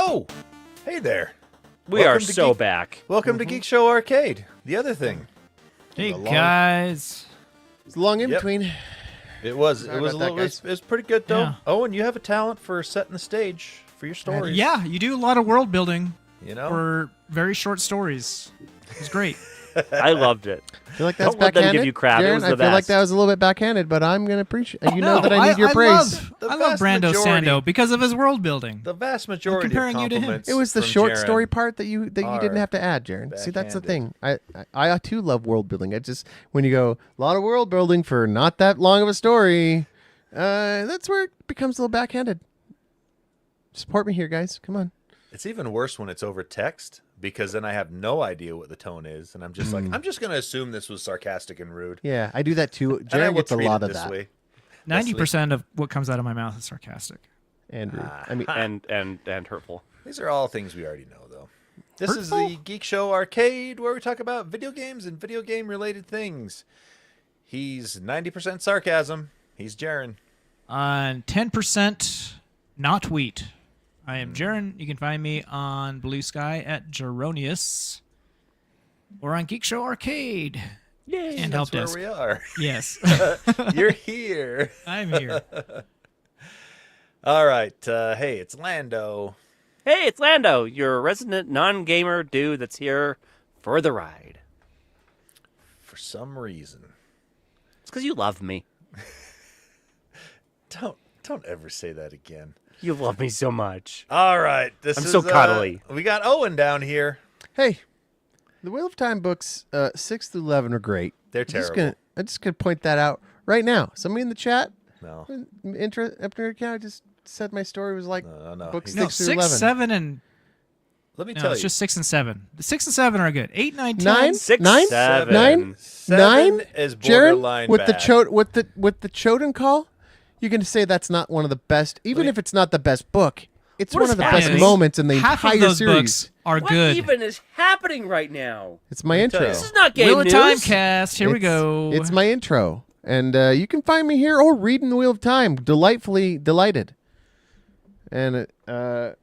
Oh, hey there. We are so back. Welcome to Geekshow Arcade. The other thing. Hey guys. It's long in between. It was pretty good though. Yeah. Owen, you have a talent for setting the stage for your stories. Yeah, you do a lot of world building You know? for very short stories. It's great. I loved it. I feel like that's Don't let them backhanded. give you crap. It Darren, was I the feel like best. that was a little bit backhanded, but I'm going to appreciate. You know No, that I need your praise. I love vast Brando majority- Sando because of his world building. The vast majority comparing of you to him. compliments It was the from short Jaren story part that you didn't are have to add, Jaron. See, that's the backhanded. thing. I too love world building. I just when you go a lot of world building for not that long of a story, that's where it becomes a little backhanded. Support me here, guys. Come on. It's even worse when it's over text because then I have no idea what the tone is, and I'm just like, I'm just going to assume this was sarcastic and rude. Yeah, I do that too. And I Jaron will gets a treat lot it of this that. way. 90% of what comes out of my mouth is sarcastic. Andrew. I mean, And hurtful. These are all things we already know, though. This is Hurtful? the Geek Show Arcade, where we talk about video games and video game related things. He's 90% sarcasm. He's Jaren. 10% not wheat. I am Jaren. You can find me on Blue Sky at Geronius or on Geek Show Arcade. Yay. And That's Help where Desk. we are. Yes, You're here. I'm here. All right. Hey, it's Lando. Hey, it's Lando, your resident non-gamer dude that's here for the ride. For some reason. It's because you love me. Don't ever say that again. You love me so much. All right. I'm so cuddly. We got Owen down here. hey, the Wheel of Time books 6 through 11 are great. They're terrible. I'm just gonna point that out right now. Somebody in the chat, No. after I just said my story was like No. books No, 6 through 6, 11. 7, and Let me no, tell it's you. just 6 and 7. The 6 and 7 are good. 8, 9, 10. 9, 6, 9, 7. 9, Seven 9 is Jared, borderline with bad. the Choden call, you're going to say that's not one of the best, even if it's not the best book. It's What one is of the happening? best moments in the Half entire of those series. books are What good. even is happening right now? It's my tell intro. you. This is not game Wheel of news. Time cast. Here we It's- go. It's my intro, and you can find me here or reading the Wheel of Time. Delightfully delighted, and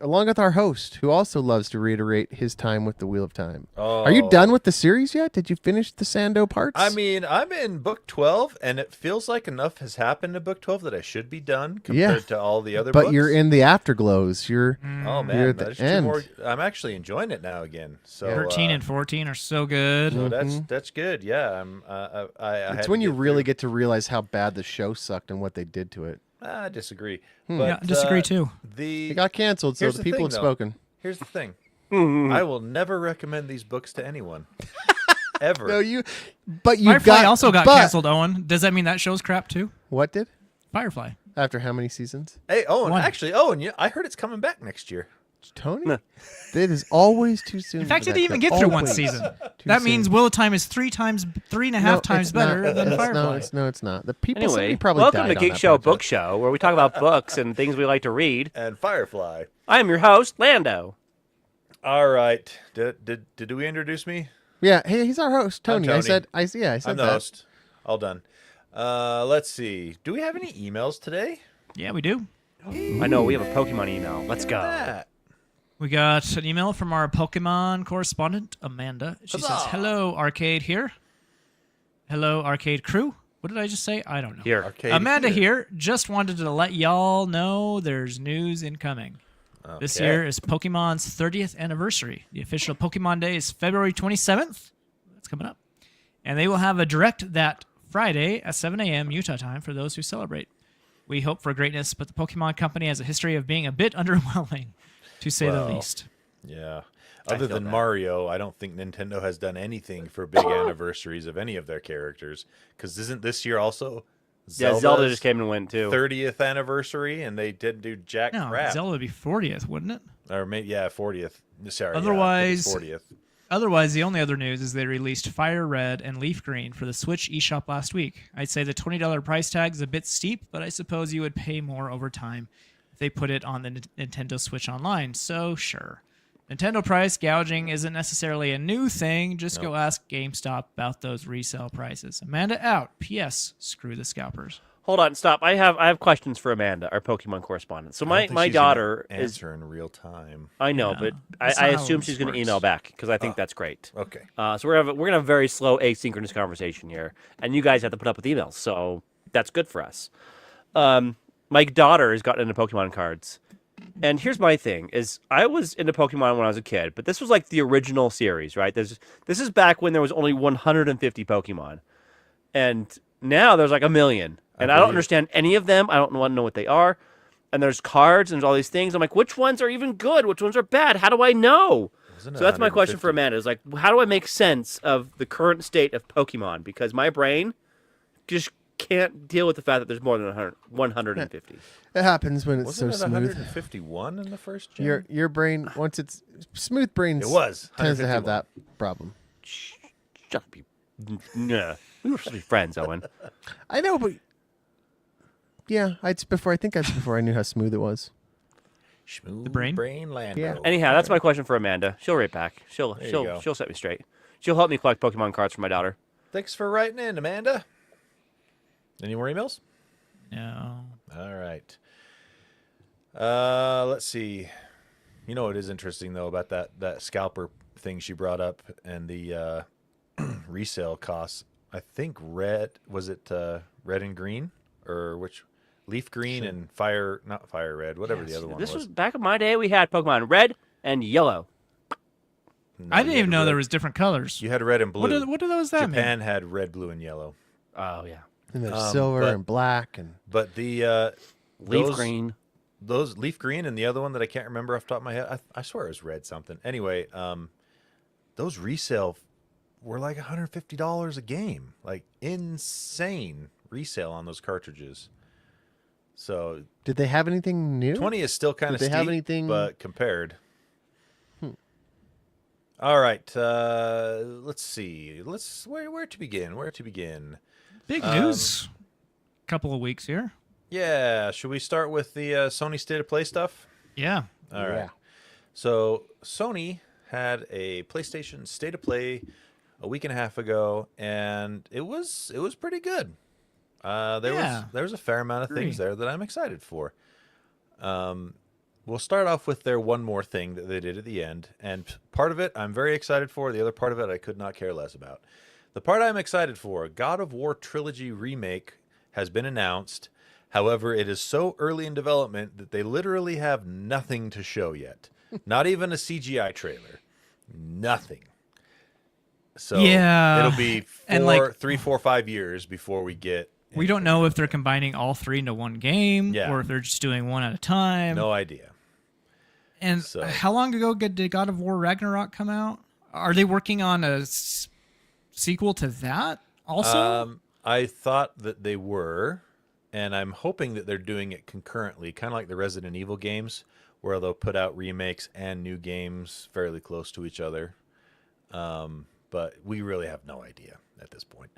along with our host, who also loves to reiterate his time with the Wheel of Time. Oh. Are you done with the series yet? Did you finish the Sando parts? I mean, I'm in book 12, and it feels like enough has happened in book 12 that I should be done compared to all the other but books. you're in the afterglows. You're Oh, You're man. at the There's 2 end. more. I'm actually enjoying it now again. So 13 and 14 are so good. so that's good. Yeah. I had it's to when you get really through. get to realize how bad the show sucked and what they did to it. I disagree. Yeah, But, I disagree too. The It got canceled, so Here's the the people thing, have though. spoken. Here's the thing. I will never recommend these books to anyone. Ever. No, but you Firefly got also got but- canceled, Owen. Does that mean that show's crap too? What did? Firefly. After how many seasons? Hey, Owen. One. Actually, Owen, I heard it's coming back next year. Tony? It is always too soon. In fact, for it that didn't even show. get through one Always season. too That soon. means Wheel of Time is 3.5 times it's better not. than It's- Firefly. No, it's not. The people somebody Anyway, probably welcome died to on Geek that Show project. Book Show, where we talk about books and things we like to read. And Firefly. I am your host, Lando. All right. Did we introduce me? Yeah, hey, he's our host, Tony. Tony. I said I'm that. the host. All done. Let's see. Do we have any emails today? Yeah, we do. I know, we have a Pokemon email. Let's go. That. We got an email from our Pokemon correspondent, Amanda. She says, Huzzah! hello, Arcade here. Hello, Arcade crew. What did I just say? I don't know. Here. Arcade Amanda here. Just wanted to let y'all know there's news incoming. This Okay. year is Pokemon's 30th anniversary. The official Pokemon Day is February 27th. That's coming up. And they will have a direct that Friday at 7 a.m. Utah time for those who celebrate. We hope for greatness, but the Pokemon Company has a history of being a bit underwhelming, to say the Well, least. Yeah. Other feel than that. Mario, I don't think Nintendo has done anything for big anniversaries of any of their characters. Because isn't this year also Yeah, Zelda just came and went, too. 30th anniversary, and they didn't do jack No, crap. Zelda would be 40th, wouldn't it? Or maybe 40th. Sorry. Otherwise- yeah, I think it's 40th. Otherwise, the only other news is they released Fire Red and Leaf Green for the Switch eShop last week. I'd say the $20 price tag is a bit steep, but I suppose you would pay more over time if they put it on the Nintendo Switch Online, so sure. Nintendo price gouging isn't necessarily a new thing. Just go ask GameStop about those resale prices. Amanda out. P.S. Screw the scalpers. Hold on, stop. I have questions for Amanda, our Pokemon correspondent. So I don't my think my she's gonna daughter is. answer in real time. I know, Yeah, but that's I not how assume this she's going to email works. back because I think that's great. Okay. So we're gonna have a very slow asynchronous conversation here, and you guys have to put up with emails, so that's good for us. My daughter has gotten into Pokemon cards, and here's my thing: is I was into Pokemon when I was a kid, but this was like the original series, right? This is back when there was only 150 Pokemon, and now there's like a million, and I don't believe- understand any of them. I don't want to know what they are. And there's cards and there's all these things. I'm like, which ones are even good? Which ones are bad? How do I know? Wasn't it So that's my question for 150? Amanda. Is like, how do I make sense of the current state of Pokemon? Because my brain just can't deal with the fact that there's more than 150. It happens when it's Wasn't so it smooth. 151 in the first gen? Your brain, once it's smooth brains, It was tends to have 151. that problem. Shut up, you. Nah. We were supposed to be friends, Owen. I know, but yeah, I think that's before I knew how smooth it was. Smooth brain? Land. Yeah. Anyhow, that's my question for Amanda. She'll write back. She'll There you go. she'll set me straight. She'll help me collect Pokemon cards for my daughter. Thanks for writing in, Amanda. Any more emails? No. All right. Let's see. You know what is interesting though about that scalper thing she brought up and the resale costs. I think red and green or which leaf green and not fire red, whatever the other one This was. was back in my day. We had Pokemon Red and Yellow. No, I didn't you even had know there red- was different colors. You had red and blue. What do those that mean? Japan had red, blue, and yellow. Oh yeah, And there's silver but- and black and But the leaf those- green. those leaf green and the other one that I can't remember off the top of my head. I swear it was red something. Anyway, those resale were like $150 a game. Like insane resale on those cartridges. So did they have anything new? 20 is still kind of Did they steep, have anything- but compared. All right, let's see. Where to begin? Where to begin? Big news. Couple of weeks here. Yeah, should we start with the Sony State of Play stuff? Yeah. All right. Yeah. So Sony had a PlayStation State of Play a week and a half ago, and it was pretty good. There was a fair amount of things there that I'm excited for. We'll start off with their one more thing that they did at the end, and part of it I'm very excited for. The other part of it I could not care less about. The part I'm excited for, God of War Trilogy Remake, has been announced. However, it is so early in development that they literally have nothing to show yet. Not even a CGI trailer. Nothing. So Yeah, it'll be and, like- 3, 4, 5 years before we get. We don't know if they're combining all three into one game Yeah. or if they're just doing one at a time. No idea. And So- how long ago did God of War Ragnarok come out? Are they working on a sequel to that also? I thought that they were, and I'm hoping that they're doing it concurrently, kind of like the Resident Evil games, where they'll put out remakes and new games fairly close to each other. But we really have no idea at this point.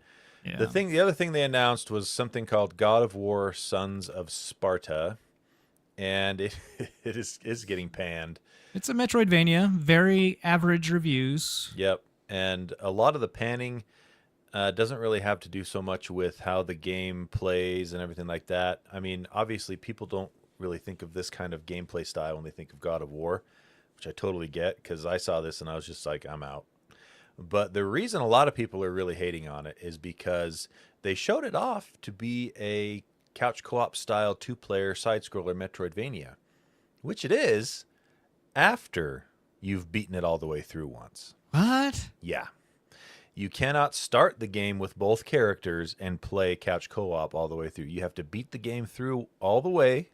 Yeah. The other thing they announced was something called God of War: Sons of Sparta, and it is getting panned. It's a Metroidvania, very average reviews. Yep, and a lot of the panning doesn't really have to do so much with how the game plays and everything like that. I mean, obviously, people don't really think of this kind of gameplay style when they think of God of War, which I totally get because I saw this and I was just like, I'm out. But the reason a lot of people are really hating on it is because they showed it off to be a couch co-op style 2-player side-scroller Metroidvania, which it is after you've beaten it all the way through once. What? Yeah. You cannot start the game with both characters and play couch co-op all the way through. You have to beat the game through all the way,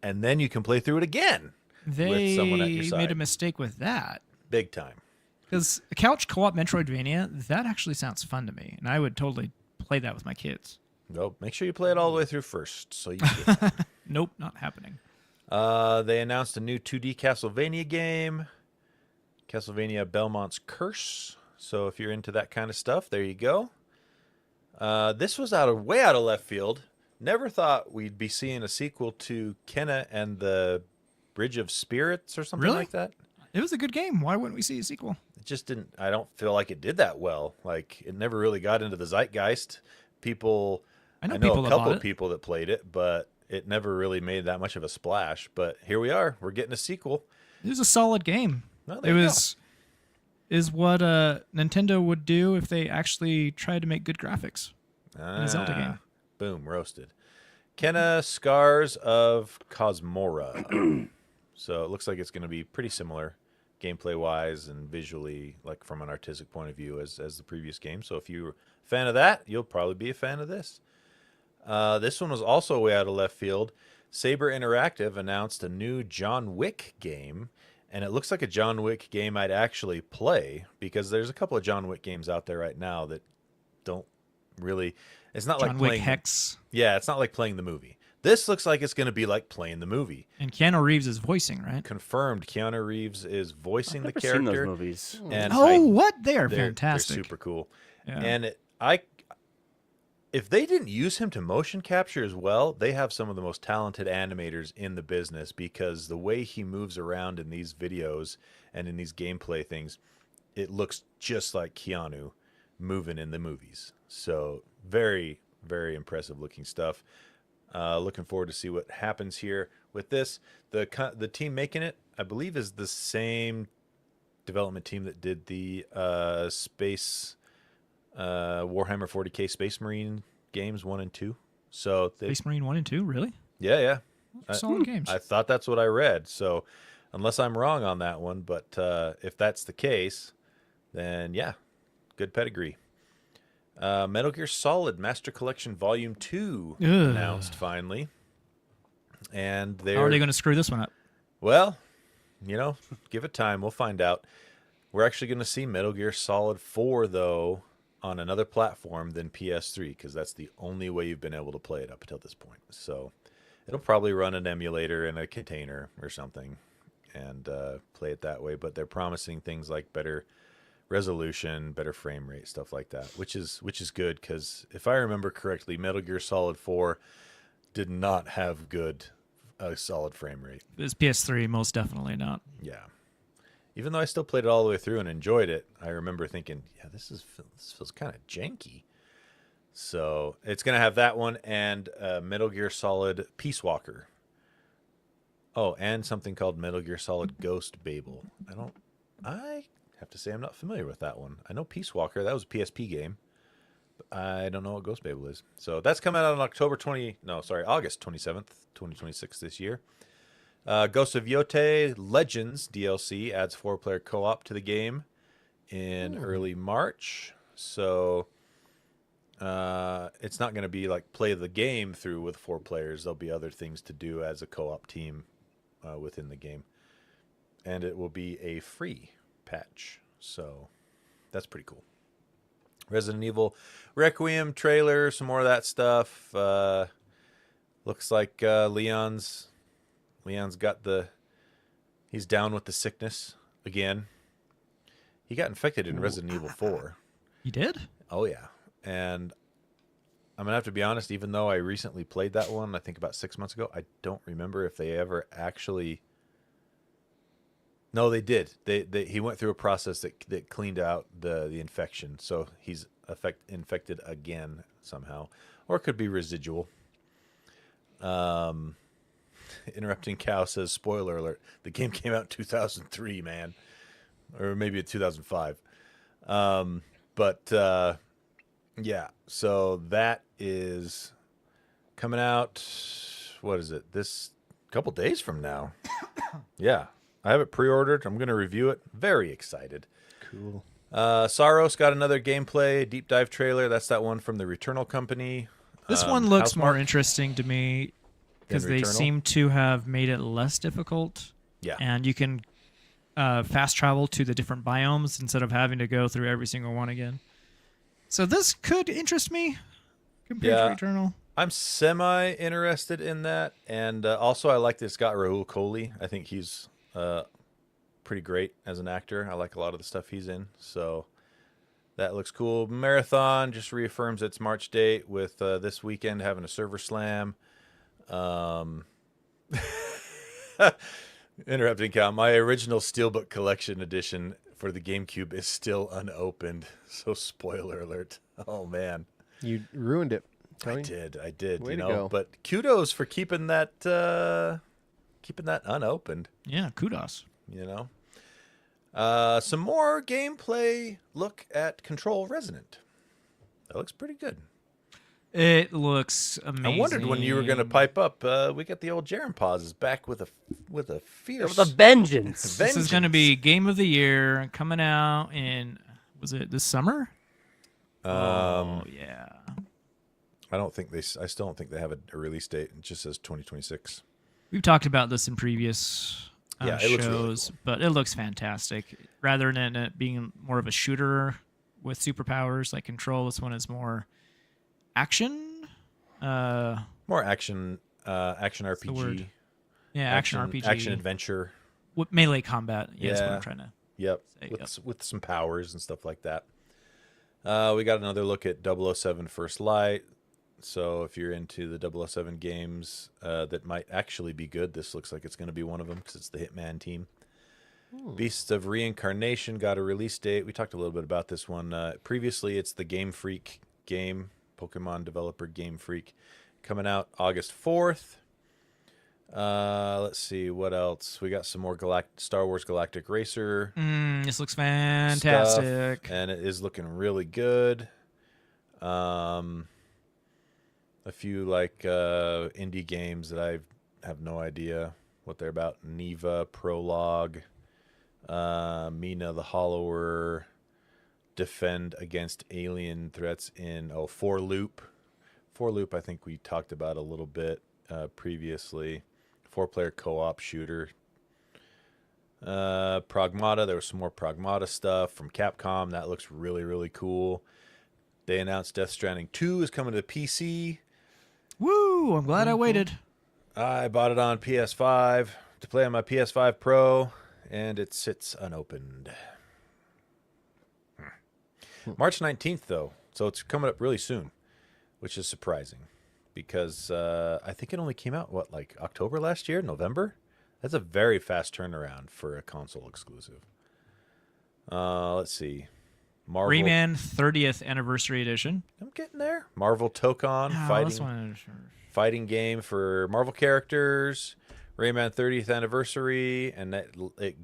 and then you can play through it again with someone at your They side. made a mistake with that. Big time. Because a couch co-op Metroidvania, that actually sounds fun to me, and I would totally play that with my kids. Nope. Make sure you play it all the way through first, so you get that. Nope, not happening. They announced a new 2D Castlevania game, Castlevania Belmont's Curse. So if you're into that kind of stuff, there you go. This was way out of left field. Never thought we'd be seeing a sequel to Kenna and the Bridge of Spirits or something Really? like that. It was a good game. Why wouldn't we see a sequel? It just didn't. I don't feel like it did that well. Like it never really got into the zeitgeist. People I know a people that couple bought of it. people that played it, but it never really made that much of a splash. But here we are. We're getting a sequel. It was a solid game. Well, It there you was is what Nintendo would do if they actually tried to make good graphics go. in a Zelda game. Boom, roasted. Kenna Scars of Cosmora. So it looks like it's going to be pretty similar gameplay wise and visually, like from an artistic point of view, as the previous game. So if you're a fan of that, you'll probably be a fan of this. This one was also way out of left field. Saber Interactive announced a new John Wick game, and it looks like a John Wick game I'd actually play, because there's a couple of John Wick games out there right now that don't really. It's not John like Wick playing. Hex. Yeah, it's not like playing the movie. This looks like it's going to be like playing the movie. And Keanu Reeves is voicing, right? Confirmed. Keanu Reeves is voicing I've the never seen those character. movies. And What? They are they're fantastic. super cool. Yeah. And if they didn't use him to motion capture as well, they have some of the most talented animators in the business, because the way he moves around in these videos and in these gameplay things, it looks just like Keanu moving in the movies. So very, very impressive looking stuff. Looking forward to see what happens here with this. The team making it, I believe, is the same development team that did the space Warhammer 40K Space Marine games 1 and 2. So Space Marine 1 and 2, really? yeah. Solid games. I thought that's what I read. So unless I'm wrong on that one, but if that's the case, then yeah, good pedigree. Metal Gear Solid Master Collection Volume 2 announced finally. And How are they going to screw this one up? well, give it time. We'll find out. We're actually going to see Metal Gear Solid 4, though, on another platform than PS3, because that's the only way you've been able to play it up until this point. So it'll probably run an emulator in a container or something and play it that way. But they're promising things like better resolution, better frame rate, stuff like that, which is good, because if I remember correctly, Metal Gear Solid 4 did not have good solid frame rate. It's PS3, most definitely not. Yeah. Even though I still played it all the way through and enjoyed it, I remember thinking, yeah, this feels kind of janky. So it's going to have that one and Metal Gear Solid Peace Walker. Oh, and something called Metal Gear Solid Ghost Babel. I have to say I'm not familiar with that one. I know Peace Walker, that was a PSP game. But I don't know what Ghost Babel is. So that's coming out on August 27th, 2026 this year. Ghost of Yote Legends DLC adds 4-player co-op to the game in early March. So it's not going to be like play the game through with 4 players. There'll be other things to do as a co-op team within the game. And it will be a free patch. So that's pretty cool. Resident Evil Requiem trailer, some more of that stuff. Looks like Leon's got he's down with the sickness again. He got infected in Resident Evil 4. You did? Oh yeah. And I'm gonna have to be honest, even though I recently played that one, I think about 6 months ago, I don't remember if they ever actually. No, they did. He went through a process that cleaned out the infection, so he's infected again somehow, or it could be residual. Interrupting Cow says, spoiler alert, the game came out in 2003, man, or maybe in 2005. Yeah, so that is coming out. What is it? This couple days from now. Yeah. I have it pre-ordered. I'm going to review it. Very excited. Cool. Saros got another gameplay deep dive trailer. That's that one from the Returnal company. This one looks Housemarque. more interesting to me because they Returnal? seem to have made it less difficult. Yeah. And you can fast travel to the different biomes instead of having to go through every single one again. So this could interest me compared to Returnal. I'm semi-interested in that. And also I like that it's got Rahul Kohli. I think he's pretty great as an actor. I like a lot of the stuff he's in. So that looks cool. Marathon just reaffirms its March date with this weekend having a server slam. Interrupting Count. My original Steelbook Collection edition for the GameCube is still unopened. So spoiler alert. Oh, man. You ruined it. Tony? I did. Way you to know, go. but kudos for keeping that unopened. Yeah, kudos. You know, some more gameplay. Look at Control Resonant. That looks pretty good. It looks amazing. I wondered when you were going to pipe up. We got the old Jaren pauses back with a fierce With a vengeance. This is going to be Game of the Year coming out in, was it this summer? Oh, yeah. I still don't think they have a release date. It just says 2026. We've talked about this in previous Yeah, it looks shows, really cool. but it looks fantastic. Rather than it being more of a shooter with superpowers like Control, this one is more action. More action RPG. word? Yeah, action RPG. Action adventure. With melee combat. Yeah, that's what Yeah. I'm trying to Yep. say. With some powers and stuff like that. We got another look at 007 First Light. So if you're into the 007 games that might actually be good, this looks like it's going to be one of them because it's the Hitman team. Beasts of Reincarnation got a release date. We talked a little bit about this one. Previously, it's the Game Freak game, Pokemon developer Game Freak, coming out August 4th. Let's see, what else? We got some more Star Wars Galactic Racer This looks fantastic. stuff, and it is looking really good. A few like indie games that I have no idea what they're about. Neva, Prologue, Mina the Hollower, Defend Against Alien Threats in Four Loop. Four Loop I think we talked about a little bit previously. 4-player co-op shooter. Pragmata, there was some more Pragmata stuff from Capcom. That looks really, really cool. They announced Death Stranding 2 is coming to PC. Woo! I'm glad I waited. I bought it on PS5 to play on my PS5 Pro, and it sits unopened. March 19th, though, so it's coming up really soon, which is surprising because I think it only came out, like October last year, November? That's a very fast turnaround for a console exclusive. Let's see. Marvel. Rayman 30th Anniversary Edition. I'm getting there. Marvel Tokon This one, fighting game for Marvel characters. Rayman 30th Anniversary, and it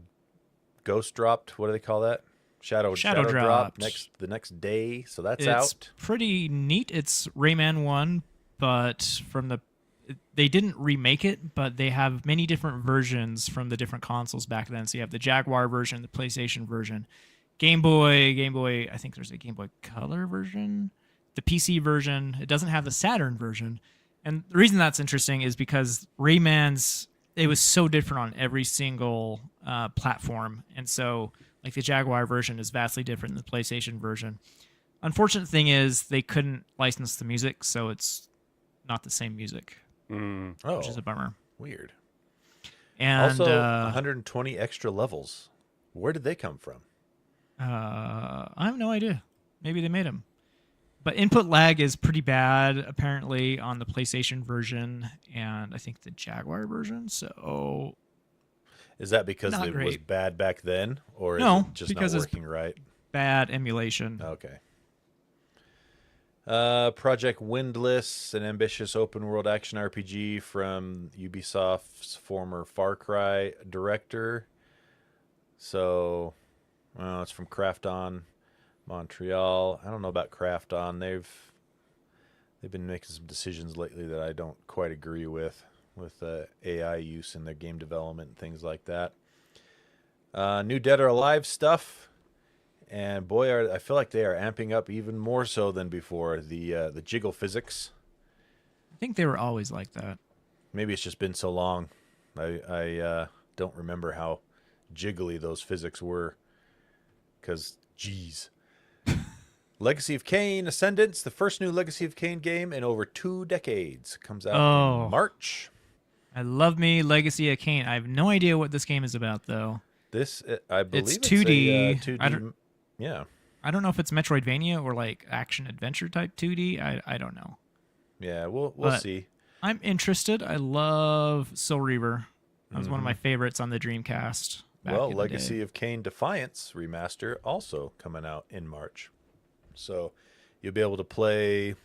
ghost dropped. What do they call that? Shadow drop the next day. So that's it's out. Pretty neat. It's Rayman 1, but they didn't remake it, but they have many different versions from the different consoles back then. So you have the Jaguar version, the PlayStation version, Game Boy, I think there's a Game Boy Color version, the PC version. It doesn't have the Saturn version. And the reason that's interesting is because it was so different on every single platform. And so like the Jaguar version is vastly different than the PlayStation version. Unfortunate thing is they couldn't license the music, so it's not the same music, which is a bummer. Weird. And Also, 120 extra levels. Where did they come from? I have no idea. Maybe they made them. But input lag is pretty bad, apparently, on the PlayStation version and I think the Jaguar version. So, Is that because Not it was great. bad back then, or is No, it just because not it's working right? bad emulation. Okay. Project Windless, an ambitious open-world action RPG from Ubisoft's former Far Cry director. So, it's from Craft On Montreal. I don't know about Craft On. They've been making some decisions lately that I don't quite agree with AI use in their game development and things like that. New Dead or Alive stuff. And boy, I feel like they are amping up even more so than before. The jiggle physics. I think they were always like that. Maybe it's just been so long. I don't remember how jiggly those physics were. Because, geez. Legacy of Kain Ascendance, the first new Legacy of Kain game in over 2 decades, comes out in March. I love me Legacy of Kain. I have no idea what this game is about, though. This, I believe It's it's 2D. A, 2D. Yeah. I don't know if it's Metroidvania or like action adventure type 2D. I don't know. Yeah, we'll But see. I'm interested. I love Soul Reaver. That was one of my favorites on the Dreamcast. Well, Legacy of Kain Defiance remaster also coming out in March. So you'll be able to play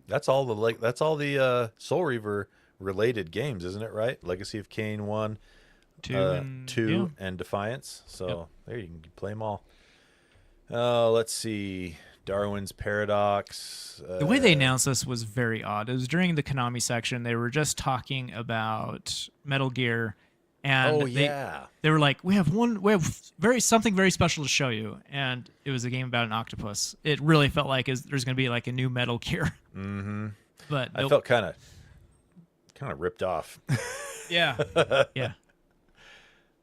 That's all the Soul Reaver related games, isn't it? Right? Legacy of Kain 1, 2, and Defiance. So there you can play them all. Let's see. Darwin's Paradox. The way they announced this was very odd. It was during the Konami section. They were just talking about Metal Gear, and they were like, "We have something very special to show you," and it was a game about an octopus. It really felt like there's going to be like a new Metal Gear. Mm-hmm. But I felt kind of ripped off. Yeah.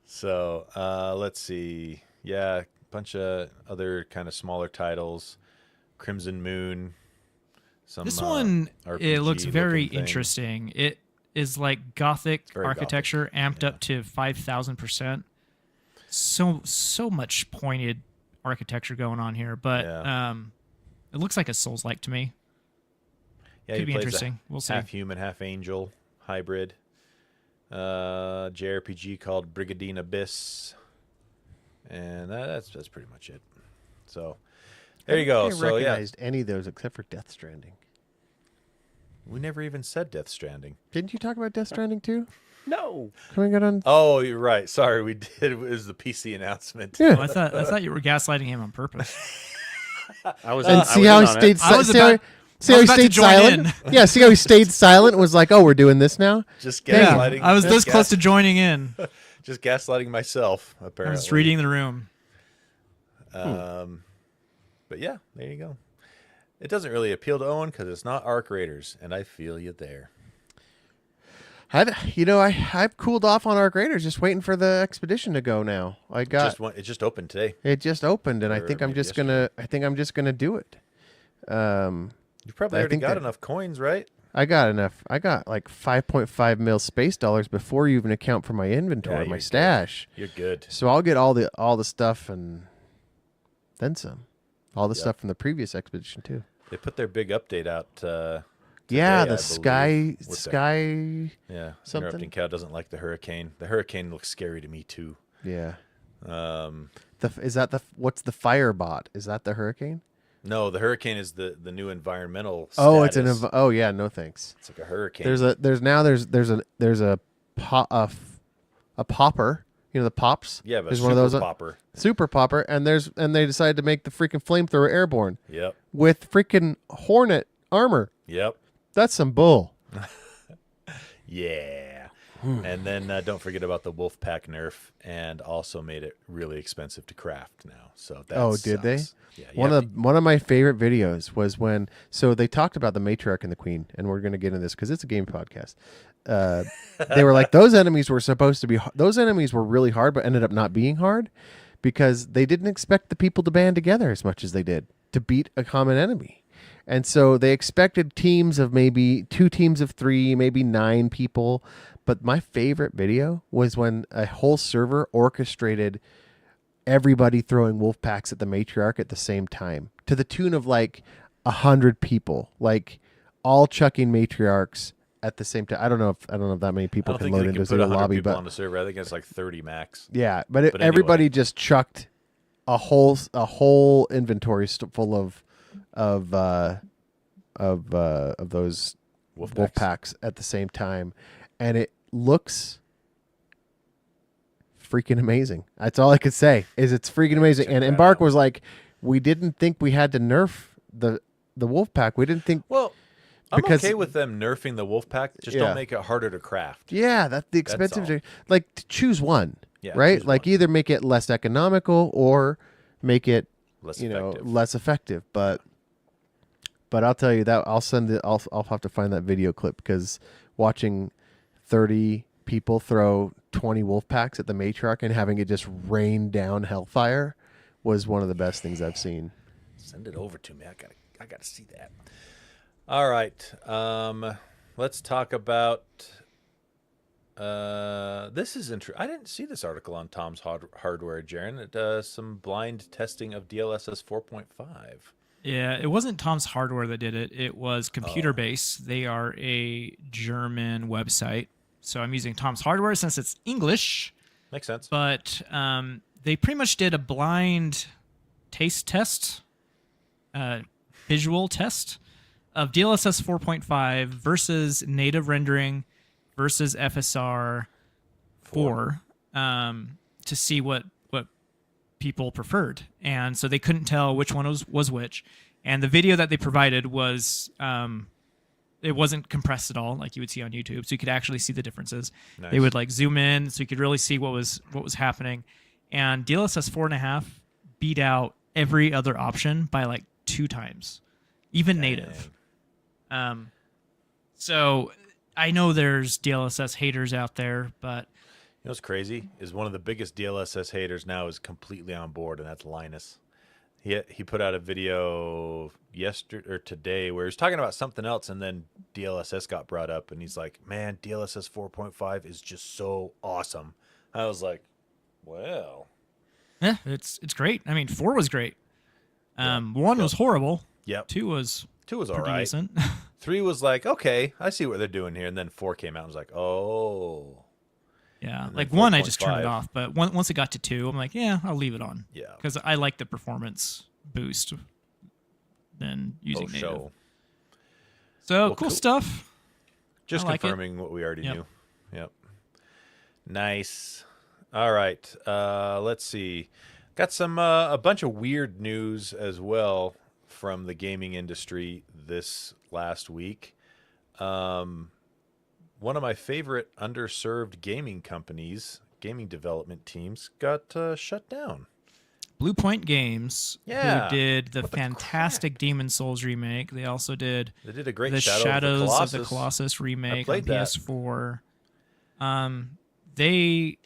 So let's see. Yeah, a bunch of other kind of smaller titles. Crimson Moon. This one, it looks very RPG-looking thing. interesting. It is like Gothic architecture amped up to 5,000%. So much pointed architecture going on here, but it looks like a Souls-like to me. Yeah, could be interesting. We'll see. Half human, half angel hybrid. JRPG called Brigadine Abyss, and that's pretty much it. So there you go. I recognized any of those except for Death Stranding. We never even said Death Stranding. Didn't you talk about Death Stranding too? No. Coming out on. Oh, you're right. Sorry, we did. It was the PC announcement. Yeah. Oh, I thought you were gaslighting him on purpose. See how he stayed silent. See how he stayed silent? Yeah, see how he stayed silent and was like, "Oh, we're doing this now." Just gaslighting. I was this close to joining in. Just gaslighting myself, apparently. I was reading the room. But yeah, there you go. It doesn't really appeal to Owen because it's not Arc Raiders, and I feel you there. I've cooled off on Arc Raiders, just waiting for the expedition to go now. It just opened today. It just opened, and I Or think I'm maybe just gonna do it. You probably already got enough coins, right? I got enough. I got like 5.5 mil space dollars before you even account for my inventory, my stash. You're good. So I'll get all the stuff and then some. All the stuff from the previous expedition too. They put their big update out. Yeah, today, the sky. Yeah, something. Interrupting Cow doesn't like the hurricane. The hurricane looks scary to me too. Yeah. Um, what's the fire bot? Is that the hurricane? No, the hurricane is the new environmental. Oh, status. oh yeah, no thanks. It's like a hurricane. There's a popper. You know the pops. Yeah, but there's super one of those popper. Super popper, and they decided to make the freaking flamethrower airborne. Yep. With freaking Hornet armor. Yep. That's some bull. Yeah. And then don't forget about the Wolfpack nerf, and also made it really expensive to craft now. So that did they? Yeah. One of my favorite videos was when they talked about the matriarch and the queen, and we're going to get into this because it's a game podcast. They were like those enemies were really hard, but ended up not being hard because they didn't expect the people to band together as much as they did to beat a common enemy. And so they expected teams of maybe 2 teams of 3, maybe 9 people. But my favorite video was when a whole server orchestrated everybody throwing wolf packs at the matriarch at the same time to the tune of like 100 people, like all chucking matriarchs at the same time. I don't know if that many people can load into a lobby, but on the server, I think it's like 30 max. Yeah, but everybody just chucked a whole inventory full of those wolf packs at the same time, and it looks freaking amazing. That's all I could say is it's freaking amazing. And Embark was like, we didn't think we had to nerf the wolf pack. We didn't think. Well, I'm okay with them nerfing the wolf pack. Just don't make it harder to craft. Yeah, that's the expensive. Like to choose one, right? Choose like one. either make it less economical or make it less effective. But I'll tell you that I'll have to find that video clip because watching 30 people throw 20 wolf packs at the matriarch and having it just rain down hellfire was one of the best things I've seen. Send it over to me. I gotta see that. All right. Let's talk about this is interesting. I didn't see this article on Tom's Hardware, Jaron. It does some blind testing of DLSS 4.5. Yeah, it wasn't Tom's Hardware that did it. It was Computer Base. They are a German website. So I'm using Tom's Hardware since it's English. Makes sense. But they pretty much did a blind taste test, visual test of DLSS 4.5 versus native rendering versus FSR 4 to see what people preferred. And so they couldn't tell which one was which. And the video that they provided was it wasn't compressed at all like you would see on YouTube, so you could actually see the differences. Nice. They would like zoom in so you could really see what was happening. And DLSS 4.5 beat out every other option by like 2 times, even native. So I know there's DLSS haters out there, but You know what's crazy is one of the biggest DLSS haters now is completely on board, and that's Linus. He put out a video yesterday or today where he's talking about something else, and then DLSS got brought up, and he's like, "Man, DLSS 4.5 is just so awesome." I was like, "Well, yeah, it's great. I mean, 4 was great. Yeah. 1 was horrible. yep." 2 was Two was all pretty right. decent. 3 was like, "Okay, I see what they're doing here," and then 4 came out, and was like, "Oh, Yeah, And like then 1 I just turned it 4.5. off, but once it got to 2, I'm like, yeah, I'll leave it on. yeah." Because I like the performance boost than using Oh, native. show. So Well, cool cool. stuff. Just I like it. confirming what we already Yep. knew. Yep. Nice. All right. Let's see. Got some a bunch of weird news as well from the gaming industry this last week. One of my favorite underserved gaming companies, gaming development teams, got shut down. Blue Point Games, Yeah. who did the What the fantastic Demon Souls remake. They also did They did a great the Shadows Shadows of the Colossus remake on played that. PS4. They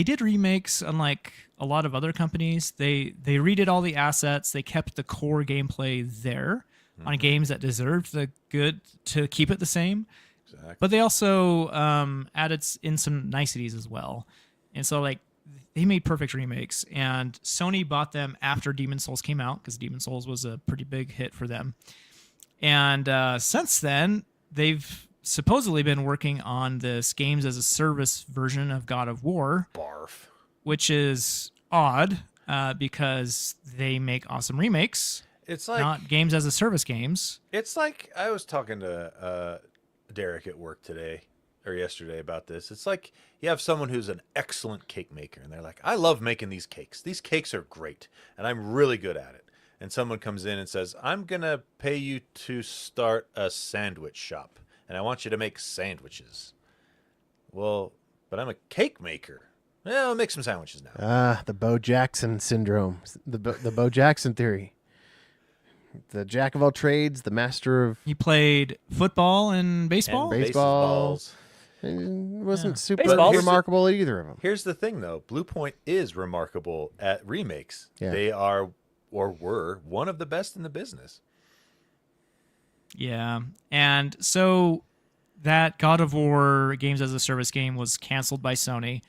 did remakes, unlike a lot of other companies. They redid all the assets. They kept the core gameplay there on games that deserved the good to keep it the same. Exactly. But they also added in some niceties as well. And so, like, they made perfect remakes. And Sony bought them after Demon Souls came out, because Demon Souls was a pretty big hit for them. And since then, they've supposedly been working on this games as a service version of God of War, Barf. which is odd because they make awesome remakes, It's like not games as a service games. It's like I was talking to Derek at work today or yesterday about this. It's like you have someone who's an excellent cake maker, and they're like, "I love making these cakes. These cakes are great, and I'm really good at it." And someone comes in and says, "I'm gonna pay you to start a sandwich shop, and I want you to make sandwiches." Well, but I'm a cake maker. Yeah, I'll make some sandwiches now. The Bo Jackson syndrome, the Bo Jackson theory. The jack of all trades, the master of You played football and baseball? And baseball. baseballs. Wasn't super Baseballs. remarkable at either of them. Here's the thing, though. Blue Point is remarkable at remakes. Yeah. They are, or were, one of the best in the business. Yeah. And so that God of War games as a service game was canceled by Sony.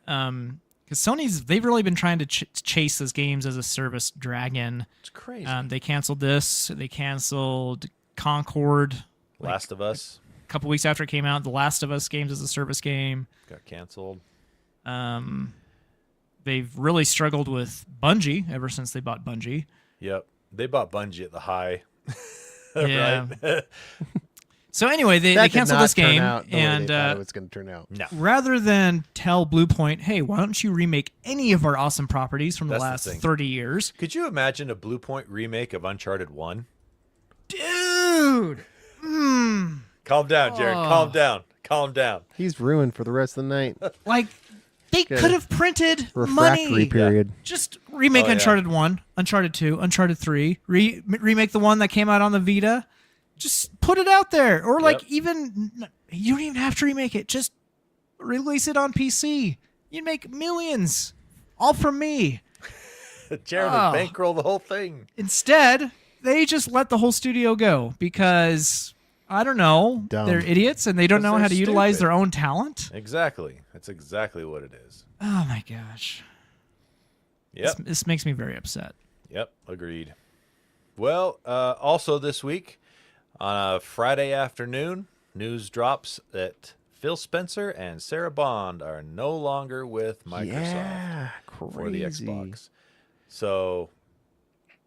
Because they've really been trying to chase this games as a service dragon. It's crazy. They canceled this. They canceled Concord Last of Us a couple weeks after it came out. The Last of Us games as a service game. got canceled. They've really struggled with Bungie ever since they bought Bungie. Yep. They bought Bungie at the high. Yeah. Right? So anyway, they That did canceled not this turn game, out the way and they thought it was going to turn out. No. rather than tell Blue Point, hey, why don't you remake any of our awesome properties from the That's the last thing. 30 years? Could you imagine a Blue Point remake of Uncharted 1? Dude! Calm down, Jared. Oh. Calm down. Calm down. He's ruined for the rest of the night. Like, they Good. could have printed Refractory money. period. Just remake Oh, yeah. Uncharted 1, Uncharted 2, Uncharted 3, remake the one that came out on the Vita. Just put it out there. Or, like, Yep. even, you don't even have to remake it. Just release it on PC. You'd make millions. All from me. Jared Oh. would bankroll the whole thing. Instead, they just let the whole studio go because, I don't know, Dumb. they're idiots and they don't 'Cause know they're how to utilize stupid. their own talent. Exactly. That's exactly what it is. Oh, my gosh. Yep. This makes me very upset. Yep, agreed. Well, also this week, on a Friday afternoon, news drops that Phil Spencer and Sarah Bond are no longer with Microsoft Yeah, for the crazy. Xbox. So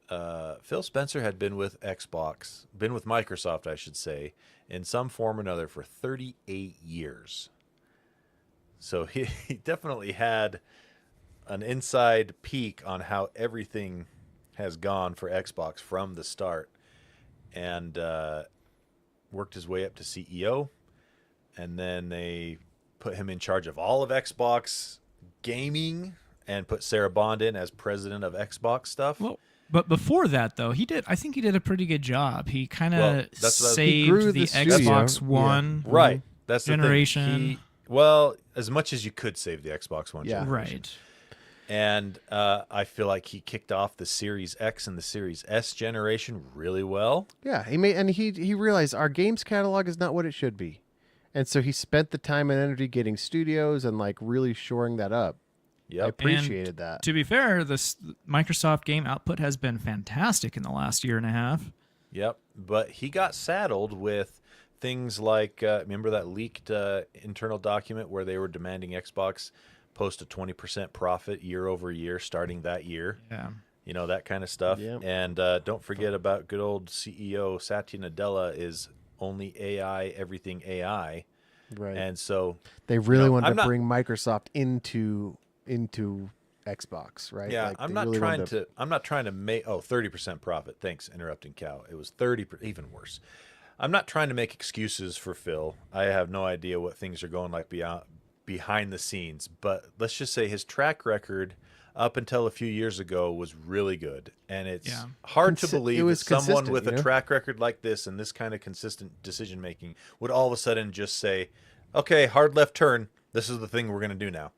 Phil Spencer had been with Microsoft, I should say, in some form or another for 38 years. So he definitely had an inside peek on how everything has gone for Xbox from the start, and worked his way up to CEO, and then they put him in charge of all of Xbox gaming and put Sarah Bond in as president of Xbox stuff. Well, but before that, though, I think he did a pretty good job. He kind of He grew saved the the studio. Xbox Yeah. One Right. That's the generation. thing. As much as you could save the Xbox One Yeah. generation. Right. And I feel like he kicked off the Series X and the Series S generation really well. Yeah, he realized our games catalog is not what it should be, and so he spent the time and energy getting studios and like really shoring that up. I Yep. appreciated that. To be fair, this Microsoft game output has been fantastic in the last year and a half. Yep. But he got saddled with things like, remember that leaked internal document where they were demanding Xbox post a 20% profit year over year starting that year? Yeah. That kind of stuff. Yep. And don't forget about good old CEO Satya Nadella is only AI, everything AI. Right, And so they really wanted I'm to not- bring Microsoft into Xbox, right? Yeah, Like, I'm they not really trying wanted I'm not trying to make 30% profit. Thanks, interrupting Cow. It was 30, even worse. I'm not trying to make excuses for Phil. I have no idea what things are going like behind the scenes, but let's just say his track record up until a few years ago was really good, and it's hard to believe it was that someone consistent, with you a know? track record like this and this kind of consistent decision making would all of a sudden just say, "Okay, hard left turn. This is the thing we're going to do now."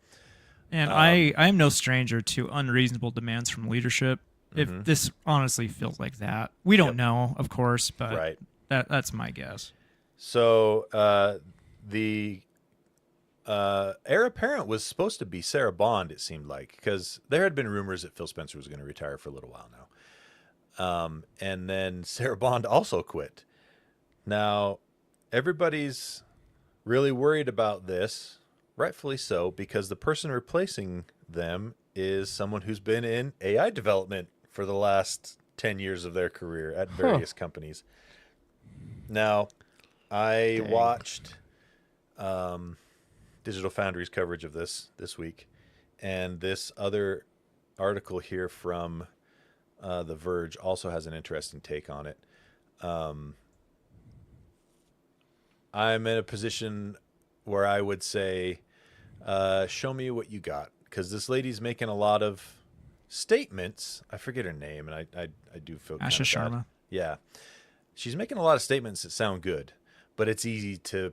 And I am no stranger to unreasonable demands from leadership. If this honestly feels like that, we don't know, of course, but Right. that's my guess. So the heir apparent was supposed to be Sarah Bond, it seemed like, because there had been rumors that Phil Spencer was going to retire for a little while now. And then Sarah Bond also quit. Now, everybody's really worried about this, rightfully so, because the person replacing them is someone who's been in AI development for the last 10 years of their career at various companies. Now, I watched Digital Foundry's coverage of this week, and this other article here from The Verge also has an interesting take on it. I'm in a position where I would say, show me what you got, because this lady's making a lot of statements. I forget her name, and I do feel kind Asha of bad. Sharma. Yeah. She's making a lot of statements that sound good, but it's easy to,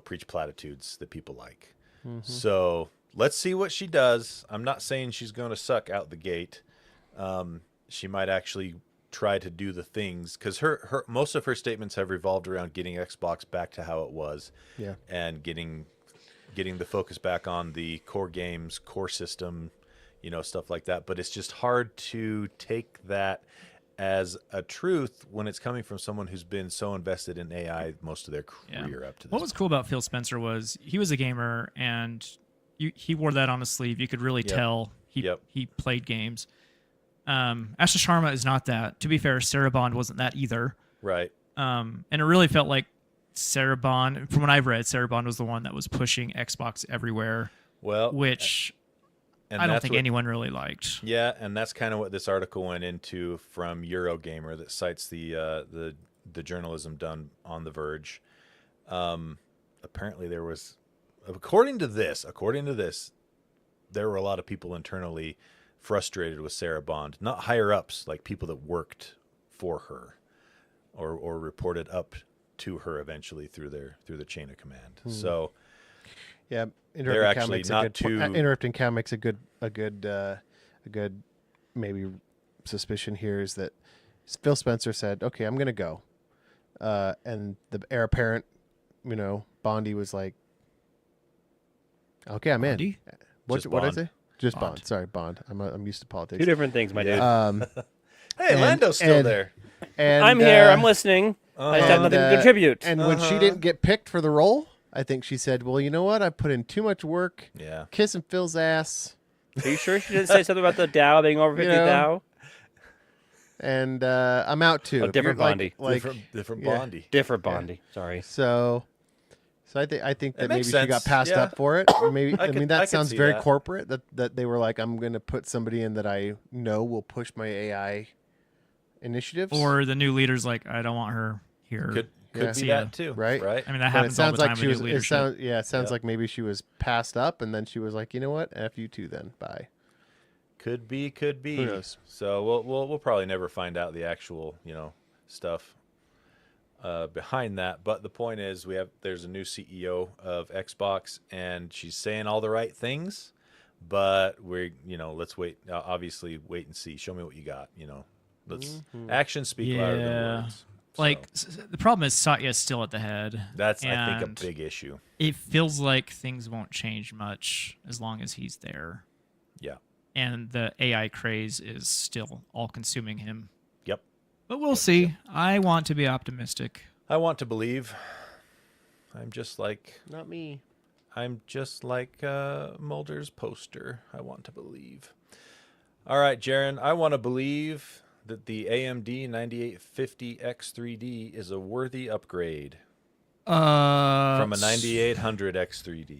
preach platitudes that people like. So let's see what she does. I'm not saying she's going to suck out the gate. She might actually try to do the things, because her most of her statements have revolved around getting Xbox back to how it was. Yeah. And getting the focus back on the core games, core system, stuff like that. But it's just hard to take that as a truth when it's coming from someone who's been so invested in AI most of their career up to this What was cool about Phil Spencer was he was a gamer, and he wore that on his sleeve. You could really tell he played games. Asha Sharma is not that. To be fair, Sarah Bond wasn't that either. Right. And it really felt like Sarah Bond, from what I've read, Sarah Bond was the one that was pushing Xbox everywhere, Well, which and I don't that's think what- anyone really liked. Yeah, and that's kind of what this article went into from Eurogamer that cites the journalism done on The Verge. Apparently, there was, according to this, there were a lot of people internally frustrated with Sarah Bond, not higher ups, like people that worked for her, or reported up to her eventually through the chain of command. So. Yeah, They're actually not too. Interrupting Cow makes a good maybe suspicion here is that Phil Spencer said, "Okay, I'm gonna go," and the heir apparent, Bondy was like, "Okay, I'm Bondy? in." What Just did I Bond. say? Just Bond. Bond. Sorry, Bond. I'm used to politics. Two different things, my dude. Hey, And- Lando's still and- there. And, I'm here. I'm listening. I just have and, nothing to contribute. And when she didn't get picked for the role, I think she said, "Well, you know what? I put in too much work, Yeah. kissing Phil's ass." Are you sure she didn't say something about the Dow being over 50 You know, Dow? and I'm out too. Oh, If you're different Bondi. Different yeah. Bondi. Different Bondi. Sorry. So I think that maybe makes she got sense, passed yeah. up for it. Maybe I I mean could that sounds see very that. corporate. That they were like, I'm going to put somebody in that I know will push my AI initiatives. Or the new leader's like, I don't want her here. Could Yeah. be See ya. that too, Right. I mean, that But it happens all sounds the time like she with was. new It leadership. sounds Yep. like maybe she was passed up, and then she was like, you know what, F you too. Then bye. Could be. Who knows? So we'll probably never find out the actual stuff behind that. But the point is, there's a new CEO of Xbox, and she's saying all the right things. But let's wait. Obviously, wait and see. Show me what you got. Let's actions speak louder than Yeah. words. Like So, the problem is Satya's still at the head. that's I think and a big issue. It feels like things won't change much as long as he's there. Yeah. And the AI craze is still all consuming him. Yep. But we'll see. I want to be optimistic. I want to believe. I'm just like Not me. Mulder's poster. I want to believe. All right, Jaron. I want to believe that the AMD 9850 X3D is a worthy upgrade from a 9800 X3D.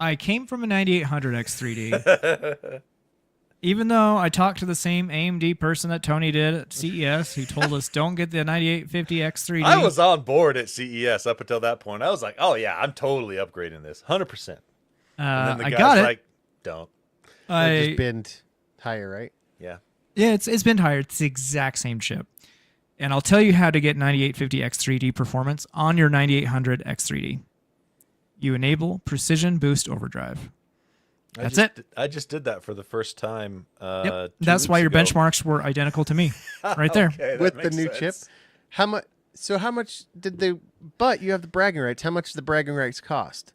I came from a 9800 X3D. Even though I talked to the same AMD person that Tony did at CES, who told us don't get the 9850 X3D. I was on board at CES up until that point. I was like, oh yeah, I'm totally upgrading this, 100%. And then the I guy's got it. like, don't. It just binned higher, right? Yeah. Yeah, it's been higher. It's the exact same chip. And I'll tell you how to get 9850 X3D performance on your 9800 X3D. You enable Precision Boost Overdrive. That's it. I just did that for the first time. Yep. 2 That's why weeks your ago. benchmarks were identical to me. Right there. Okay, that With the makes new sense. chip. How much? So how much did they? But you have the bragging rights. How much did the bragging rights cost?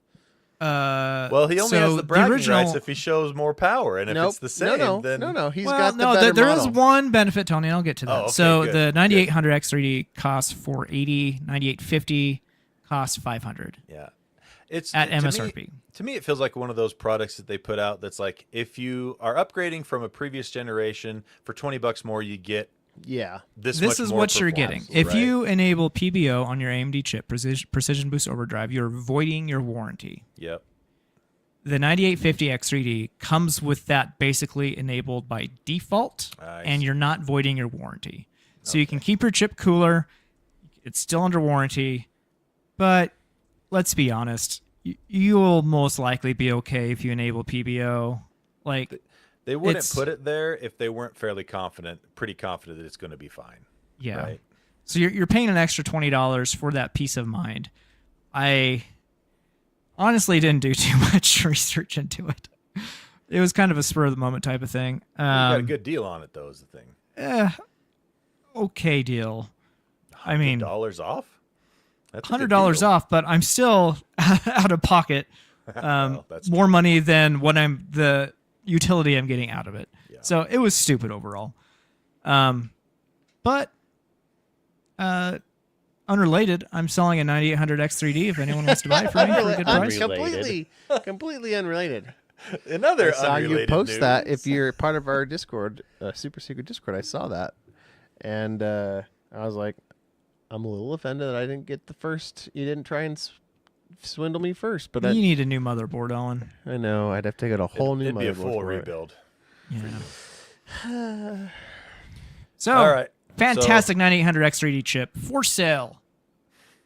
Well, he only so has the bragging original, rights if he shows more power, and if Nope. it's the same, then no. He's well, got the no, better there is model. one benefit, Tony. And I'll get to that. Oh, okay, so good, the 9800 X3D costs $480. 9850 costs $500 yeah, it's at to me- MSRP. To me, it feels like one of those products that they put out that's like, if you are upgrading from a previous generation for $20 more, you get Yeah. this This much is more what you're getting. performance, If right? you enable PBO on your AMD chip, Precision Boost Overdrive, you're voiding your warranty. Yep. The 9850 X3D comes with that basically enabled by default, I and see. you're not voiding your warranty. So you can keep your chip cooler. It's still under warranty, but let's be honest. You will most likely be okay if you enable PBO. Like, They wouldn't It's- put it there if they weren't pretty confident that it's going to be fine. yeah. Right. So you're paying an extra $20 for that peace of mind. I honestly didn't do too much research into it. It was kind of a spur of the moment type of thing. You got a good deal on it, though, is the thing. Okay deal. I mean, $100 off? That's a good $100 deal. off, but I'm still out of pocket. That's More money than what the utility I'm getting out of it. Yeah. So it was stupid overall. But unrelated, I'm selling a 9800 X3D if anyone wants to buy it for me for a good price. Completely unrelated. Another I saw you unrelated post that. news. If you're part of our Discord, super secret Discord, I saw that, and I was like, I'm a little offended that I didn't get the first. You didn't try and swindle me first, but You need a new motherboard, Owen. I know I'd have to get a whole new It'd be a motherboard full for it. rebuild. Yeah. So, All right. fantastic 9800 X3D chip for sale.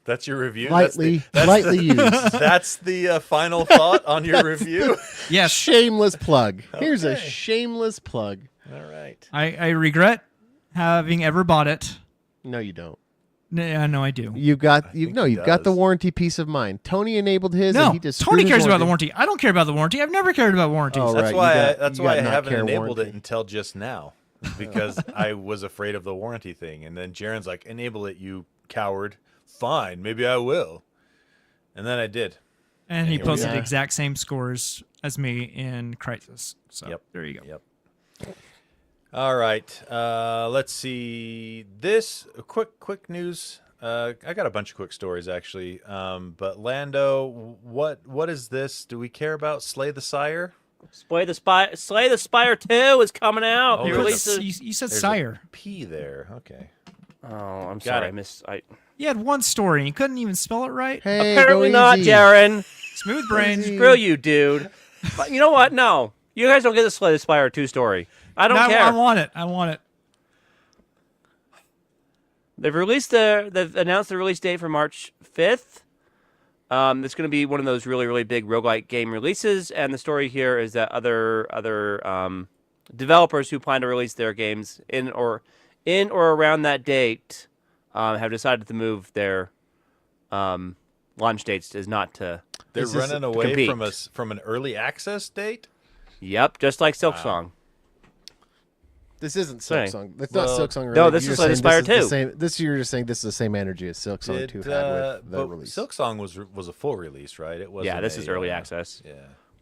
That's your review. Lightly That's used. That's the final thought on your review. Yes, Shameless plug. Here's a Okay. shameless plug. All right. I regret having ever bought it. No, you don't. No, I do. You've got think he you've got the does. warranty peace of mind. Tony enabled his, No, and he just Tony screwed his cares about the warranty. warranty. I don't care about the warranty. I've never cared about warranties. Oh, That's right, why. you got I not haven't care enabled warranty. it until just now, because I was afraid of the warranty thing. And then Jaron's like, "Enable it, you coward." Fine, maybe I will. And then I did. And he here we posted are. the exact same scores as me in Crisis. So Yep. there you go. Yep. All right. Let's see. This quick news. I got a bunch of quick stories actually. But Lando, what is this? Do we care about Slay the Sire? Slay the Spire 2 is coming out. Oh, You, They there's put- released it. you said There's sire. a P there. Okay. Oh, I'm Got sorry. it. You had one story and you couldn't even spell it right. Hey, Apparently go not, easy. Darren. Smooth brain. Easy. Screw you, dude. But you know what? No. You guys don't get the Slay the Spire 2 story. I don't care. I want it. I want it. They've announced the release date for March 5th. It's going to be one of those really, really big roguelike game releases, and the story here is that other developers who plan to release their games in or around that date have decided to move their launch dates as not to. They're Is this running away compete. from an early access date. Yep, just like Silksong. This isn't Sorry. Silksong. It's Well, not Silksong. no, related. this You're is Slay the saying Spire this is 2. the same- This you're just saying this is the same energy as Silksong 2 had with the But release. Silksong was a full release, right? It wasn't. Yeah, this is early access, Yeah.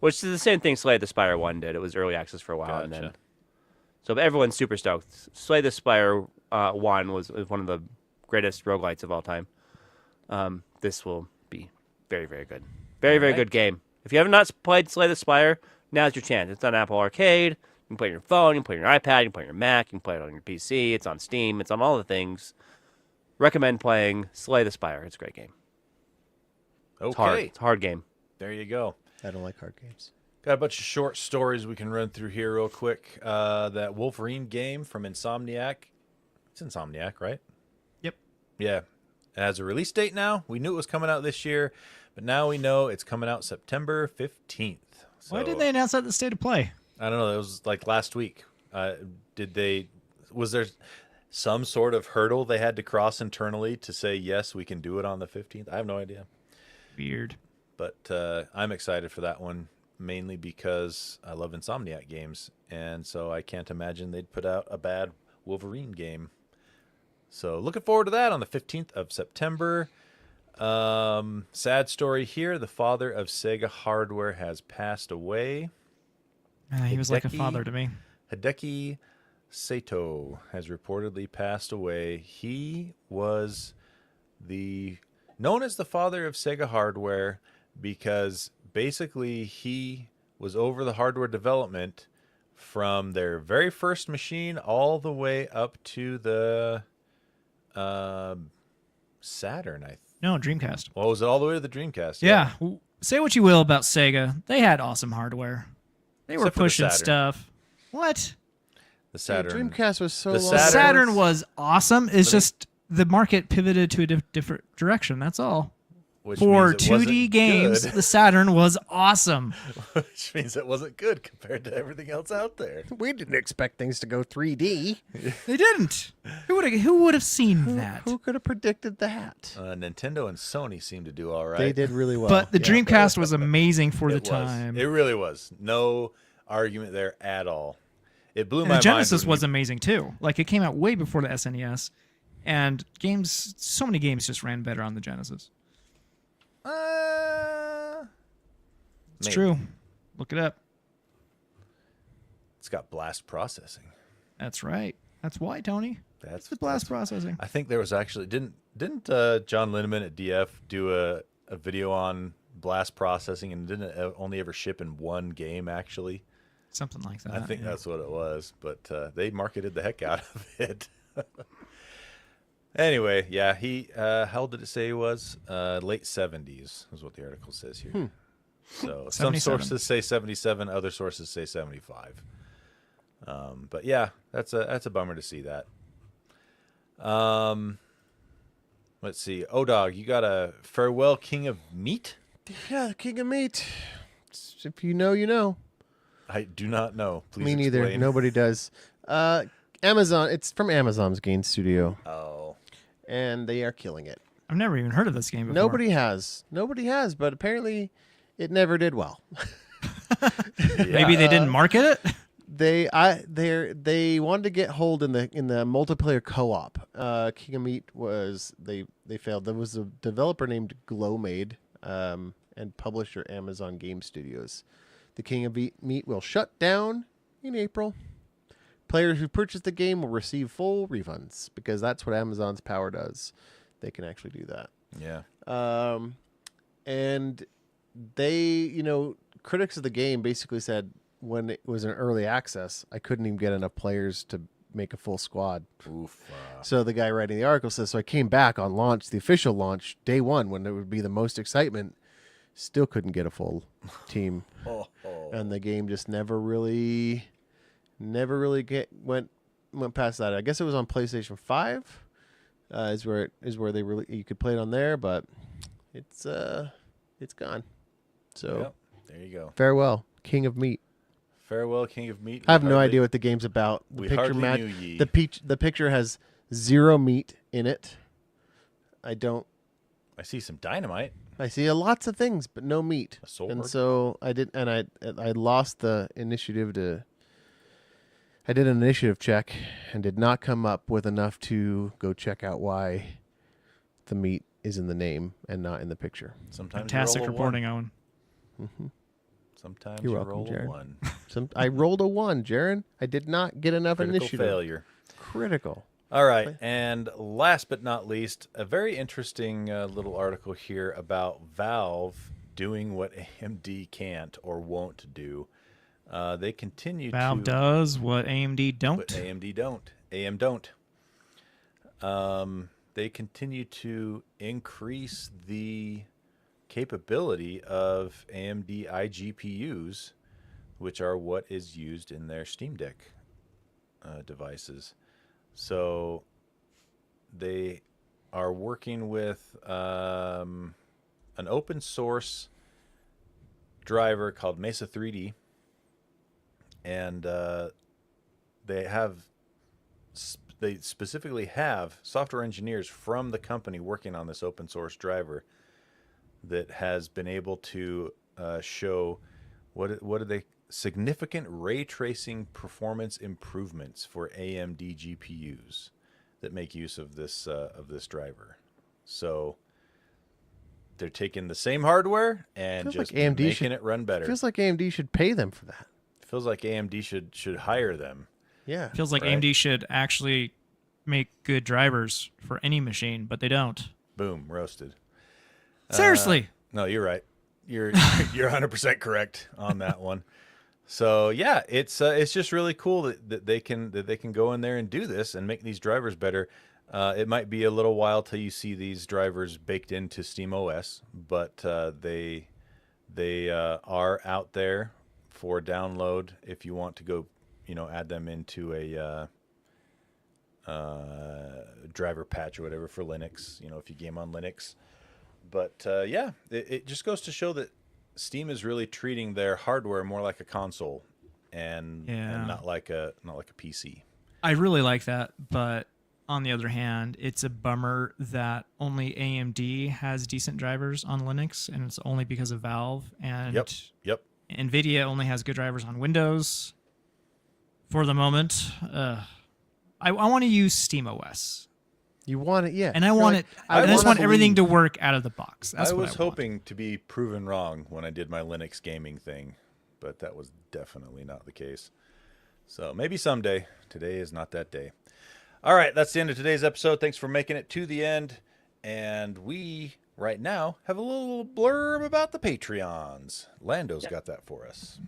which is the same thing Slay the Spire 1 did. It was early access for a while, and then Gotcha. so everyone's super stoked. Slay the Spire 1 was one of the greatest roguelites of all time. This will be very, very good. Very, very Alright. good game. If you have not played Slay the Spire, now's your chance. It's on Apple Arcade. You can play it on your phone, you can play it on your iPad, you can play it on your Mac, you can play it on your PC. It's on Steam. It's on all the things. Recommend playing Slay the Spire. It's a great game. Okay. It's hard. It's a hard game. There you go. I don't like hard games. Got a bunch of short stories we can run through here real quick. That Wolverine game from Insomniac. It's Insomniac, right? Yep. Yeah. It has a release date now. We knew it was coming out this year, but now we know it's coming out September 15th. So, Why did they announce that at the State of Play? I don't know. It was like last week. Was there some sort of hurdle they had to cross internally to say, yes, we can do it on the 15th? I have no idea. Weird. But I'm excited for that one, mainly because I love Insomniac games. And so I can't imagine they'd put out a bad Wolverine game. So looking forward to that on the 15th of September. Sad story here. The father of Sega hardware has passed away. He was like a Hideki- father to me. Hideki Sato has reportedly passed away. He was known as the father of Sega hardware because basically he was over the hardware development from their very first machine all the way up to the Saturn. No, Dreamcast. Well, was it all the way to the Dreamcast? Yeah. Say what you will about Sega. They had awesome hardware. They were Except for the pushing Saturn. stuff. What? The Saturn. Dreamcast was so The long. Saturn- Saturn was awesome. It's just the market pivoted to a different direction. That's all. Which For means it wasn't 2D games, good. the Saturn was awesome. Which means it wasn't good compared to everything else out there. We didn't expect things to go 3D. They didn't. Who would have seen that? Who could have predicted that? Nintendo and Sony seem to do all right. They did really well. But the Yeah. Dreamcast was amazing for the It was. time. It really was. No argument there at all. It blew And my the Genesis mind. was amazing too. Like it came out way before the SNES, and so many games just ran better on the Genesis. It's Maybe. true. Look it up. It's got blast processing. That's right. That's why, Tony. That's It's blast processing. I think there was actually didn't John Linneman at DF do a video on blast processing and didn't it only ever ship in one game actually? Something like that. I think yeah. that's what it was, but they marketed the heck out of it. Anyway, yeah, he how old did it say he was? Late 70s is what the article says here. So some 77. sources say 77, other sources say 75. But yeah, that's a bummer to see that. Let's see. Dog, you got a farewell King of Meat? Yeah, the King of Meat. If you know, you know. I do not know. Please Me neither. explain. Nobody does. Amazon. It's from Amazon's game studio, Oh. and they are killing it. I've never even heard of this game before. Nobody has, but apparently, it never did well. Maybe they didn't market it. They wanted to get hold in the multiplayer co-op. King of Meat was they failed. There was a developer named Glowmade, and publisher Amazon Game Studios. The King of Meat will shut down in April. Players who purchase the game will receive full refunds because that's what Amazon's power does. They can actually do that. Yeah. And they, critics of the game basically said when it was in early access, I couldn't even get enough players to make a full squad. Oof. So the guy writing the article says, so I came back on launch, the official launch, day one, when there would be the most excitement, still couldn't get a full team. And the game just never really went past that. I guess it was on PlayStation 5. Is where they really you could play it on there, but it's gone. So Yep, there you go. farewell, King of Meat. Farewell, King of Meat. I have no idea what the game's about. The we picture hardly knew ye. the picture has 0 meat in it. I see some dynamite. I see lots of things, but no meat. A sword. And so I lost the initiative to. I did an initiative check and did not come up with enough to go check out why the meat is in the name and not in the picture. Sometimes Fantastic you roll a reporting, one. Owen. Sometimes You're you welcome, roll a Jared. 1. I rolled a 1, Jaron. I did not get enough Critical initiative. failure. Critical. All right, and last but not least, a very interesting little article here about Valve doing what AMD can't or won't do. They continue Valve does what AMD don't. But AMD don't. AM don't. They continue to increase the capability of AMD iGPUs, which are what is used in their Steam Deck devices. So they are working with an open source driver called Mesa 3D. And they specifically have software engineers from the company working on this open source driver that has been able to show significant ray tracing performance improvements for AMD GPUs that make use of this driver. So they're taking the same hardware and just making it run better. Feels like AMD should pay them for that. Feels like AMD should hire them. Yeah. Feels like AMD should actually make good drivers for any machine, but they don't. Boom, roasted. Seriously. No, you're right. You're 100% correct on that one. So yeah, it's just really cool that they can go in there and do this and make these drivers better. It might be a little while till you see these drivers baked into SteamOS, but they are out there for download if you want to go, add them into a driver patch or whatever for Linux, if you game on Linux. But yeah, it just goes to show that Steam is really treating their hardware more like a console and not like a PC. I really like that, but on the other hand, it's a bummer that only AMD has decent drivers on Linux, and it's only because of Valve. And Yep. NVIDIA only has good drivers on Windows for the moment. I want to use SteamOS. You want it, yeah. And I want it. I just want everything to work out of the box. That's what I was hoping to be proven wrong when I did my Linux gaming thing, but that was definitely not the case. So maybe someday. Today is not that day. All right, that's the end of today's episode. Thanks for making it to the end. And we, right now, have a little blurb about the Patreons. Lando's got that for us.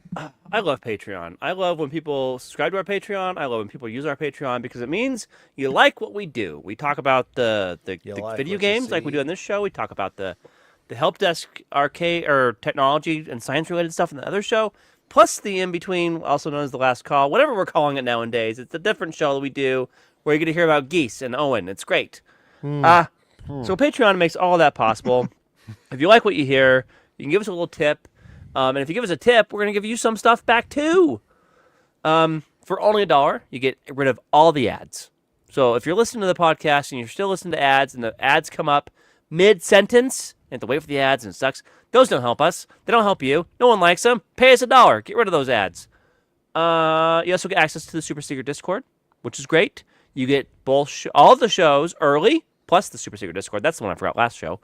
I love Patreon. I love when people subscribe to our Patreon. I love when people use our Patreon because it means you like what we do. We talk about the video games like we do on this show. We talk about the help desk arcade or technology and science related stuff in the other show. Plus the in-between, also known as The Last Call, whatever we're calling it nowadays. It's a different show that we do where you're going to hear about Geese and Owen. It's great. So Patreon makes all that possible. If you like what you hear, you can give us a little tip. And if you give us a tip, we're going to give you some stuff back too. For only $1, you get rid of all the ads. So if you're listening to the podcast and you're still listening to ads and the ads come up mid-sentence, you have to wait for the ads and it sucks. Those don't help us. They don't help you. No one likes them. Pay us $1. Get rid of those ads. You also get access to the Super Secret Discord, which is great. You get all the shows early, plus the Super Secret Discord. That's the one I forgot last show.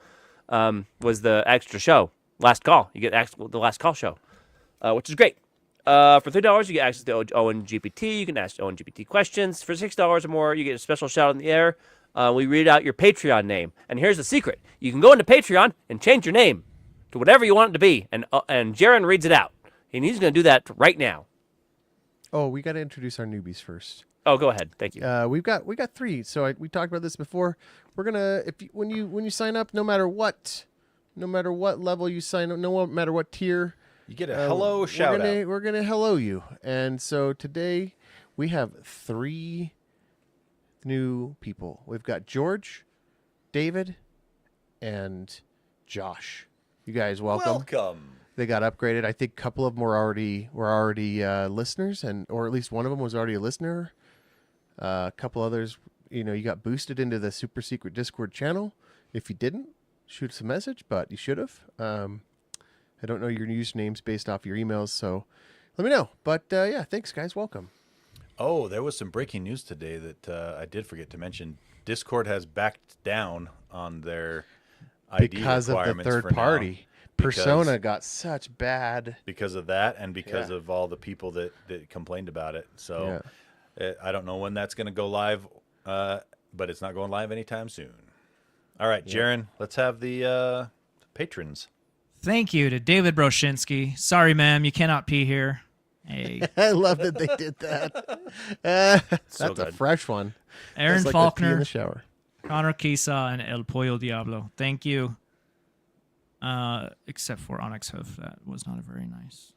Was the extra show. Last Call. You get the Last Call show, which is great. For $3, you get access to Owen GPT. You can ask Owen GPT questions. For $6 or more, you get a special shout out in the air. We read out your Patreon name. And here's the secret. You can go into Patreon and change your name to whatever you want it to be. And Jaron reads it out. And he's going to do that right now. Oh, we got to introduce our newbies first. Oh, go ahead. Thank you. We got 3. So we talked about this before. We're gonna when you sign up, no matter what level you sign up, no matter what tier, You get a hello shout out. We're gonna hello you. And so today we have 3 new people. We've got George, David, and Josh. You guys Welcome. They got upgraded. I think a couple of them were already listeners, or at least one of them was already a listener. A couple others, you got boosted into the super secret Discord channel. If you didn't, shoot us a message, but you should have. I don't know your usernames based off your emails, so let me know. But yeah, thanks, guys. Welcome. Oh, there was some breaking news today that I did forget to mention. Discord has backed down on their ID because of the requirements third for now. party. Persona got such bad because of that, and because of all the people that complained about it. So I don't know when that's going to go live, but it's not going live anytime soon. All right, Jaron, let's have the patrons. Thank you to David Broshinsky. Sorry, ma'am, you cannot pee here. Hey. I love that they did that. That's So a good. fresh one. Aaron That's like the pee in Faulkner, the shower. Connor Kisa, and El Pollo Diablo. Thank you. Except for Onyx Hoof. That was not a very nice.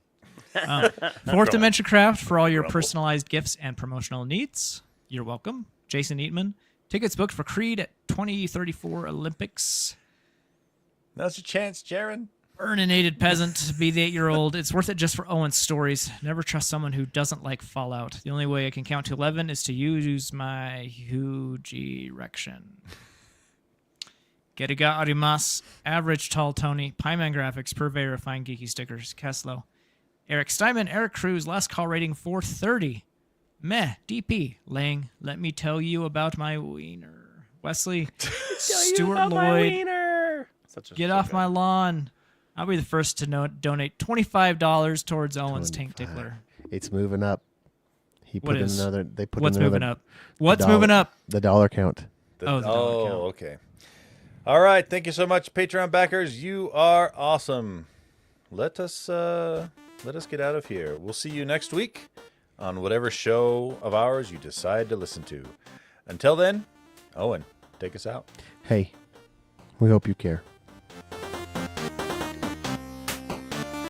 Fourth Dimension Craft for all your personalized gifts and promotional needs. You're welcome. Jason Eatman. Tickets booked for Creed at 2034 Olympics. Now's your chance, Jaron. Burninated Peasant. Be the 8-year-old. It's worth it just for Owen's stories. Never trust someone who doesn't like Fallout. The only way I can count to 11 is to use my huge erection. Geriga Arimas, Average Tall Tony, Pieman Graphics, Purveyor of Fine Geeky Stickers, Keslow, Eric Steinman, Eric Cruz, last call rating 430. Meh, DP, Lang, let me tell you about my wiener. Wesley, Stuart Lloyd, get off my lawn. I'll be the first to donate $25 towards Owen's Tank Tickler. It's moving up. He put in another. They put What's in another moving up? What's moving up? The dollar count. The dollar count. Okay. All right. Thank you so much, Patreon backers. You are awesome. Let us get out of here. We'll see you next week on whatever show of ours you decide to listen to. Until then, Owen, take us out. Hey, we hope you care.